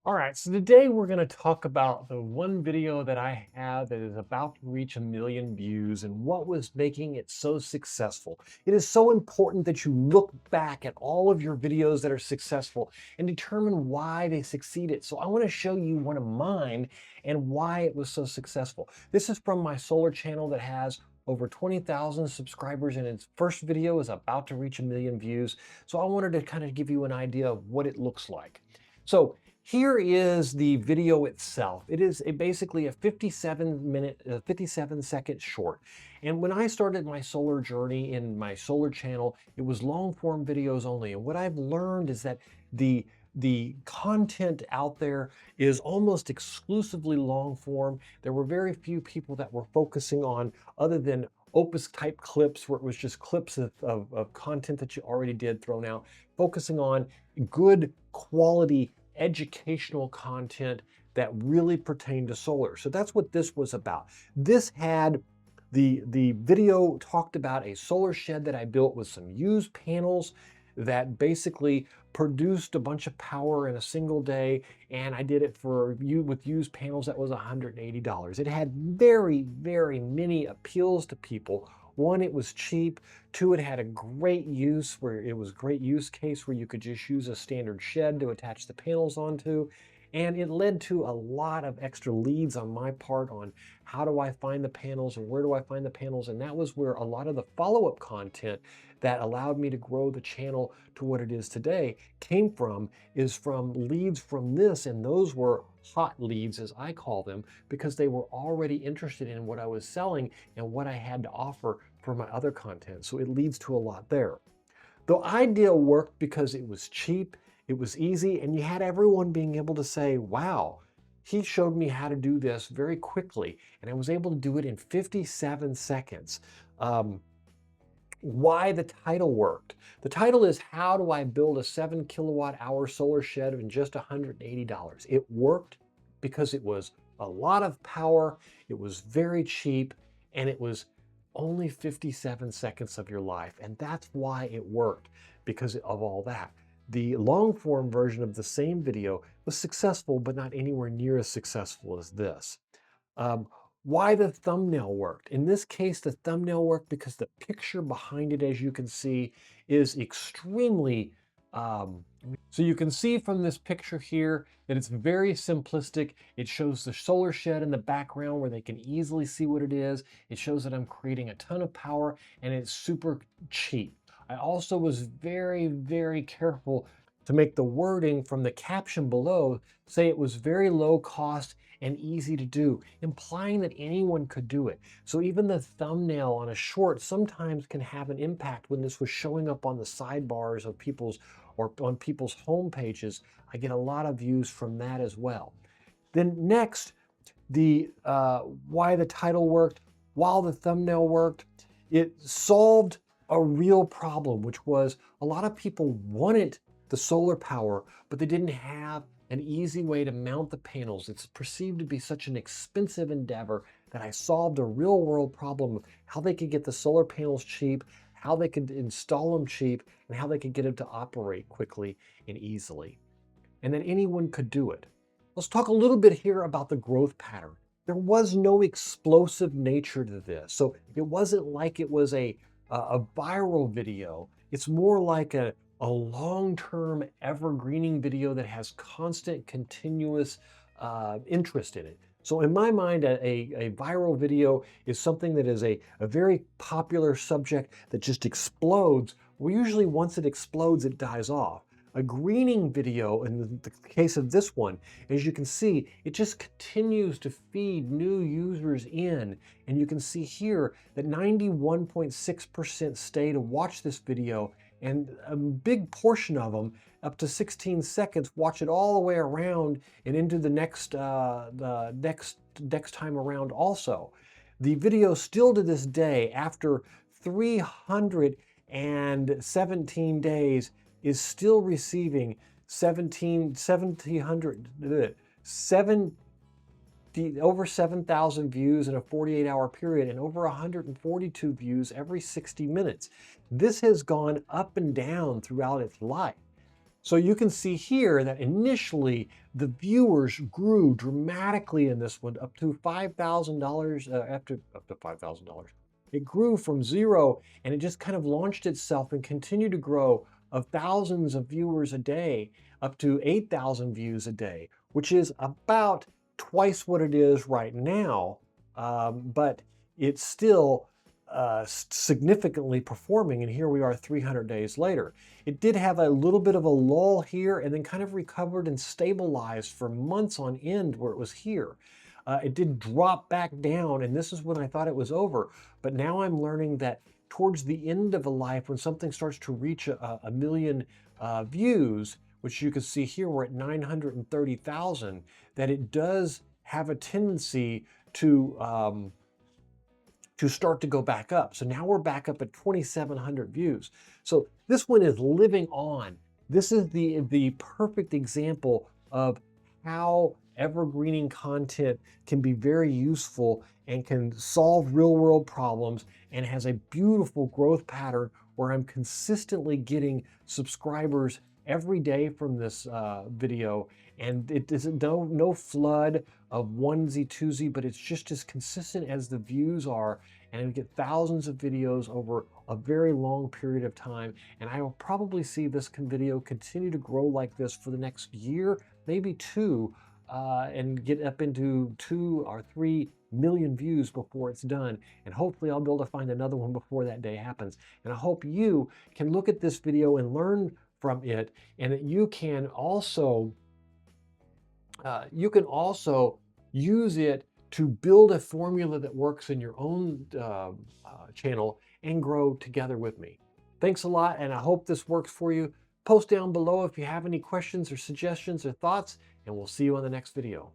All right, so today we're going to talk about the one video that I have that is about to reach 1 million views and what was making it so successful. It is so important that you look back at all of your videos that are successful and determine why they succeeded. So I want to show you one of mine and why it was so successful. This is from my solar channel that has over 20,000 subscribers, and its first video is about to reach 1 million views. So I wanted to kind of give you an idea of what it looks like. So here is the video itself. It is basically a 57-second short. And when I started my solar journey in my solar channel, it was long form videos only. And what I've learned is that the content out there is almost exclusively long form. There were very few people that were focusing on other than Opus type clips where it was just clips of content that you already did thrown out, focusing on good quality educational content that really pertained to solar. So that's what this was about. This had the video talked about a solar shed that I built with some used panels that basically produced a bunch of power in a single day, and I did it for you with used panels that was $180. It had very many appeals to people. One, it was cheap. Two, it had a great use where it was great use case where you could just use a standard shed to attach the panels onto. And it led to a lot of extra leads on my part on how do I find the panels and where do I find the panels. And that was where a lot of the follow-up content that allowed me to grow the channel to what it is today came from, is from leads from this. And those were hot leads, as I call them, because they were already interested in what I was selling and what I had to offer for my other content. So it leads to a lot there. The idea worked because it was cheap, it was easy, and you had everyone being able to say, wow, he showed me how to do this very quickly, and I was able to do it in 57 seconds. Why the title worked. The title is How Do I Build a 7 Kilowatt Hour Solar Shed in Just $180. It worked because it was a lot of power, it was very cheap, and it was only 57 seconds of your life. And that's why it worked, because of all that. The long form version of the same video was successful, but not anywhere near as successful as this. Um, why the thumbnail worked. In this case, the thumbnail worked because the picture behind it, as you can see, is extremely, so you can see from this picture here that it's very simplistic. It shows the solar shed in the background where they can easily see what it is. It shows that I'm creating a ton of power and it's super cheap. I also was very careful to make the wording from the caption below say it was very low cost and easy to do, implying that anyone could do it. So even the thumbnail on a short sometimes can have an impact. When this was showing up on the sidebars of people's or on people's home pages, I get a lot of views from that as well. Then next, the why the title worked, while the thumbnail worked, it solved a real problem, which was a lot of people wanted the solar power, but they didn't have an easy way to mount the panels. It's perceived to be such an expensive endeavor that I solved a real world problem of how they could get the solar panels cheap, how they could install them cheap, and how they could get them to operate quickly and easily. And then anyone could do it. Let's talk a little bit here about the growth pattern. There was no explosive nature to this. So it wasn't like it was a viral video. It's more like a long-term evergreening video that has constant, continuous interest in it. So in my mind, a viral video is something that is a very popular subject that just explodes. Well, usually once it explodes, it dies off. A greening video, in the case of this one, as you can see, it just continues to feed new users in. And you can see here that 91.6% stay to watch this video, and a big portion of them, up to 16 seconds, watch it all the way around and into the next time around also. The video still to this day, after 317 days, is still receiving 1,700, over 7,000 views in a 48-hour period and over 142 views every 60 minutes. This has gone up and down throughout its life. So you can see here that initially the viewers grew dramatically in this one up to $5,000, up to $5,000. It grew from zero and it just kind of launched itself and continued to grow of thousands of viewers a day up to 8,000 views a day, which is about twice what it is right now. But it's still significantly performing, and here we are 300 days later. It did have a little bit of a lull here and then kind of recovered and stabilized for months on end where it was here. It did drop back down, and this is when I thought it was over. But now I'm learning that towards the end of a life, when something starts to reach a million views, which you can see here, we're at 930,000, that it does have a tendency to start to go back up. So now we're back up at 2,700 views. So this one is living on. This is the perfect example of how evergreening content can be very useful and can solve real world problems, and has a beautiful growth pattern where I'm consistently getting subscribers every day from this video. And it isn't no flood of onesie twosie, but it's just as consistent as the views are. And we get thousands of videos over a very long period of time. And I will probably see this video continue to grow like this for the next year, maybe two, and get up into 2 or 3 million views before it's done. And hopefully I'll be able to find another one before that day happens. And I hope you can look at this video and learn from it, and that you can also use it to build a formula that works in your own channel and grow together with me. Thanks a lot, and I hope this works for you. Post down below if you have any questions or suggestions or thoughts, and we'll see you on the next video.